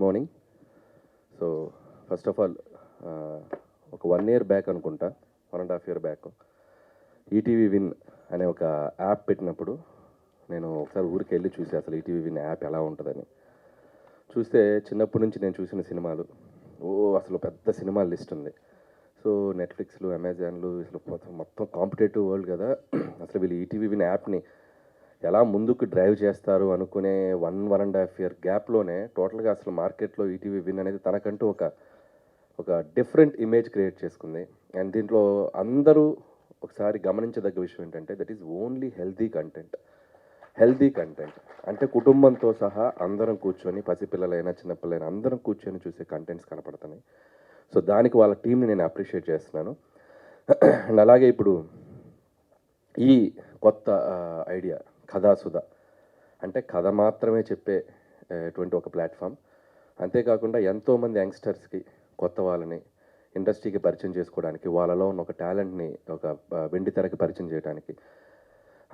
Morning. So first of all ఒక 1 year back అనుకుంటా, 1.5 year back ETV win అనే ఒక యాప్ పెట్టినప్పుడు నేను ఒకసారి ఊరికి వెళ్ళి చూసి అసలు ఈటీవీ విన్ యాప్ ఎలా ఉంటుందని చూస్తే, చిన్నప్పటి నుంచి నేను చూసిన సినిమాలు అసలు పెద్ద సినిమాల లిస్ట్ ఉంది. సో నెట్ఫ్లిక్స్లు, అమెజాన్లు అసలు మొత్తం కాంపిటేటివ్ వరల్డ్ కదా. అసలు వీళ్ళు ఈటీవీ విన్ యాప్ని ఎలా ముందుకు డ్రైవ్ చేస్తారు అనుకునే 1.5 year గ్యాప్లోనే టోటల్గా అసలు మార్కెట్లో ఈటీవీ విన్ అనేది తనకంటూ ఒక డిఫరెంట్ ఇమేజ్ క్రియేట్ చేసుకుంది. అండ్ దీంట్లో అందరూ ఒకసారి గమనించదగ్గ విషయం ఏంటంటే, that is only healthy content అంటే కుటుంబంతో సహా అందరం కూర్చొని, పసిపిల్లలైనా చిన్నపిల్లలైనా అందరం కూర్చొని చూసే కంటెంట్స్ కనపడుతున్నాయి. సో దానికి వాళ్ళ టీంని నేను అప్రిషియేట్ చేస్తున్నాను. అండ్ అలాగే ఇప్పుడు ఈ కొత్త ఐడియా కథాసుధ అంటే కథ మాత్రమే చెప్పే అటువంటి ఒక ప్లాట్ఫామ్. అంతేకాకుండా ఎంతోమంది యంగ్స్టర్స్కి, కొత్త వాళ్ళని ఇండస్ట్రీకి పరిచయం చేసుకోవడానికి, వాళ్ళలో ఉన్న ఒక టాలెంట్ని ఒక వెండి తెరకి పరిచయం చేయడానికి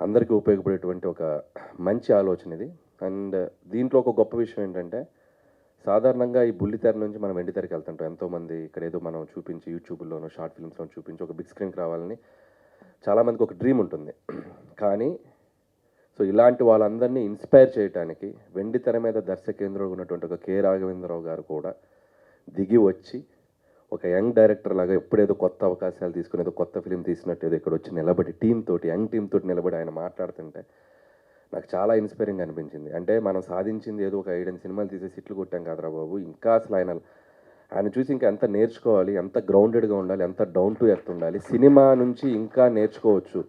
అందరికీ ఉపయోగపడేటువంటి ఒక మంచి ఆలోచన ఇది. అండ్ దీంట్లో ఒక గొప్ప విషయం ఏంటంటే, సాధారణంగా ఈ బుల్లితెర నుంచి మనం వెండి తెరకి వెళ్తుంటాం. ఎంతోమంది ఇక్కడ ఏదో మనం చూపించి యూట్యూబ్లోనో షార్ట్ ఫిల్మ్స్లో చూపించి ఒక బిగ్ స్క్రీన్కి రావాలని చాలామందికి ఒక డ్రీమ్ ఉంటుంది. కానీ సో ఇలాంటి వాళ్ళందరినీ ఇన్స్పైర్ చేయడానికి వెండి తెర మీద దర్శకేంద్రంలో ఉన్నటువంటి ఒక కె రాఘవేంద్రరావు గారు కూడా దిగి వచ్చి ఒక యంగ్ డైరెక్టర్ లాగా ఎప్పుడేదో కొత్త అవకాశాలు తీసుకుని ఏదో కొత్త ఫిలిం తీసినట్టు ఏదో ఇక్కడ వచ్చి నిలబడి యంగ్ టీమ్ తోటి నిలబడి ఆయన మాట్లాడుతుంటే నాకు చాలా ఇన్స్పైరింగ్ అనిపించింది. అంటే మనం సాధించింది ఏదో ఒక 7 సినిమాలు తీసేసి ఇట్లు కొట్టాం కాదురా బాబు, ఇంకా అసలు ఆయన చూసి ఇంకా ఎంత నేర్చుకోవాలి, ఎంత గ్రౌండెడ్గా ఉండాలి, ఎంత డౌన్ టు ఎర్త్ ఉండాలి, సినిమా నుంచి ఇంకా నేర్చుకోవచ్చు.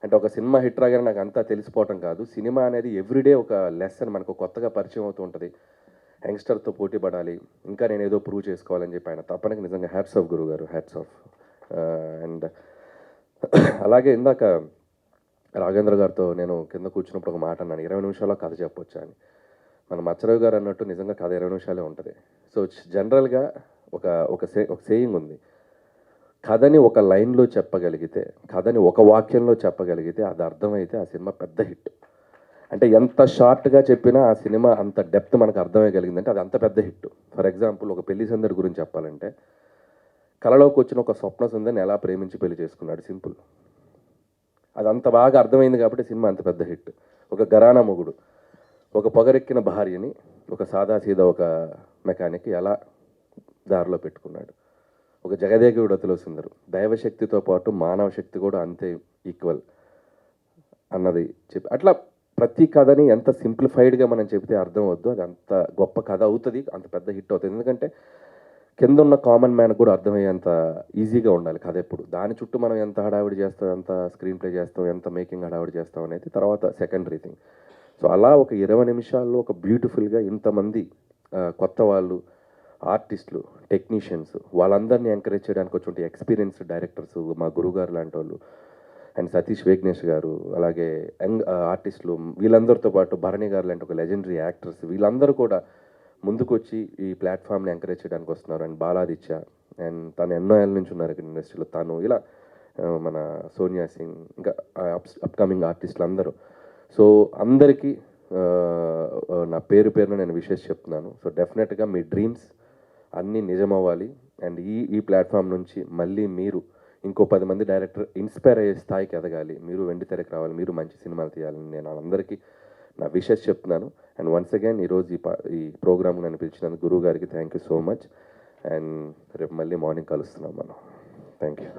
అంటే ఒక సినిమా హిట్ రాగానే నాకు అంతా తెలిసిపోవటం కాదు, సినిమా అనేది ఎవ్రీడే ఒక లెసన్ మనకు కొత్తగా పరిచయం అవుతూ ఉంటుంది. యంగ్స్టర్తో పోటీ పడాలి, ఇంకా నేను ఏదో ప్రూవ్ చేసుకోవాలని చెప్పి ఆయన తప్పనకి నిజంగా హ్యాట్స్ ఆఫ్ గురువు గారు, హ్యాట్స్ ఆఫ్. అండ్ అలాగే ఇందాక రాఘవేంద్ర గారితో నేను కింద కూర్చున్నప్పుడు ఒక మాట అన్నాను, 20 నిమిషాల్లో కథ చెప్పొచ్చా అని. మన మచ్చరావు గారు అన్నట్టు నిజంగా కథ 20 నిమిషాలే ఉంటుంది. సో జనరల్గా ఒక సేయింగ్ ఉంది, కథని ఒక లైన్లో చెప్పగలిగితే, కథని ఒక వాక్యంలో చెప్పగలిగితే, అది అర్థమైతే ఆ సినిమా పెద్ద హిట్. అంటే ఎంత షార్ట్గా చెప్పినా ఆ సినిమా అంత డెప్త్ మనకు అర్థమయ్యగలిగిందంటే అది అంత పెద్ద హిట్. ఫర్ ఎగ్జాంపుల్ ఒక పెళ్లి సందడి గురించి చెప్పాలంటే, కళలోకి వచ్చిన ఒక స్వప్న సుందరిని ఎలా ప్రేమించి పెళ్లి చేసుకున్నాడు, సింపుల్. అది అంత బాగా అర్థమైంది కాబట్టి సినిమా అంత పెద్ద హిట్. ఒక ఘరానా మొగుడు ఒక పొగరెక్కిన భార్యని ఒక సాదాసీదా ఒక మెకానిక్ ఎలా దారిలో పెట్టుకున్నాడు. ఒక జగదేగుడు అతిలో సుందరు, దైవశక్తితో పాటు మానవ శక్తి కూడా అంతే ఈక్వల్ అన్నది చెప్పి, అట్లా ప్రతి కథని ఎంత సింప్లిఫైడ్గా మనం చెబితే అర్థం అవద్దు, అది అంత గొప్ప కథ అవుతుంది, అంత పెద్ద హిట్ అవుతుంది. ఎందుకంటే కింద ఉన్న కామన్ మ్యాన్ కూడా అర్థమయ్యేంత ఈజీగా ఉండాలి కథ. ఎప్పుడు దాని చుట్టూ మనం ఎంత హడావిడి చేస్తాం, ఎంత స్క్రీన్ ప్లే చేస్తాం, ఎంత మేకింగ్ హడావిడి చేస్తాం అనేది తర్వాత సెకండరీ థింగ్. సో అలా ఒక 20 నిమిషాల్లో ఒక బ్యూటిఫుల్గా ఇంతమంది కొత్త వాళ్ళు, ఆర్టిస్టులు, టెక్నీషియన్స్, వాళ్ళందరినీ ఎంకరేజ్ చేయడానికి వచ్చి ఎక్స్పీరియన్స్డ్ డైరెక్టర్స్, మా గురుగారు లాంటి వాళ్ళు, అండ్ సతీష్ వేగ్నేష్ గారు, అలాగే యంగ్ ఆర్టిస్టులు, వీళ్ళందరితో పాటు భరణి గారు లాంటి ఒక లెజెండరీ యాక్టర్స్, వీళ్ళందరూ కూడా ముందుకు వచ్చి ఈ ప్లాట్ఫామ్ని ఎంకరేజ్ చేయడానికి వస్తున్నారు. అండ్ బాలాదిత్య, అండ్ తను ఎన్నో ఏళ్ళ నుంచి ఉన్నారు ఇక్కడ ఇండస్ట్రీలో, తను ఇలా మన సోనియా సింగ్, ఇంకా అప్కమింగ్ ఆర్టిస్టులు అందరూ. సో అందరికీ నా పేరున నేను విషెస్ చెప్తున్నాను. సో డెఫినెట్గా మీ డ్రీమ్స్ అన్నీ నిజమవ్వాలి. అండ్ ఈ ప్లాట్ఫామ్ నుంచి మళ్ళీ మీరు ఇంకో 10 మంది డైరెక్టర్ ఇన్స్పైర్ అయ్యే స్థాయికి ఎదగాలి, మీరు వెండి తెరకు రావాలి, మీరు మంచి సినిమాలు తీయాలని నేను అందరికీ నా విషెస్ చెప్తున్నాను. అండ్ వన్స్ అగైన్ ఈరోజు ఈ ప్రోగ్రామ్ నన్ను పిలిచినందుకు గురువు గారికి thank you so much. And రేపు మళ్ళీ మార్నింగ్ కలుస్తున్నాం మనం. Thank you.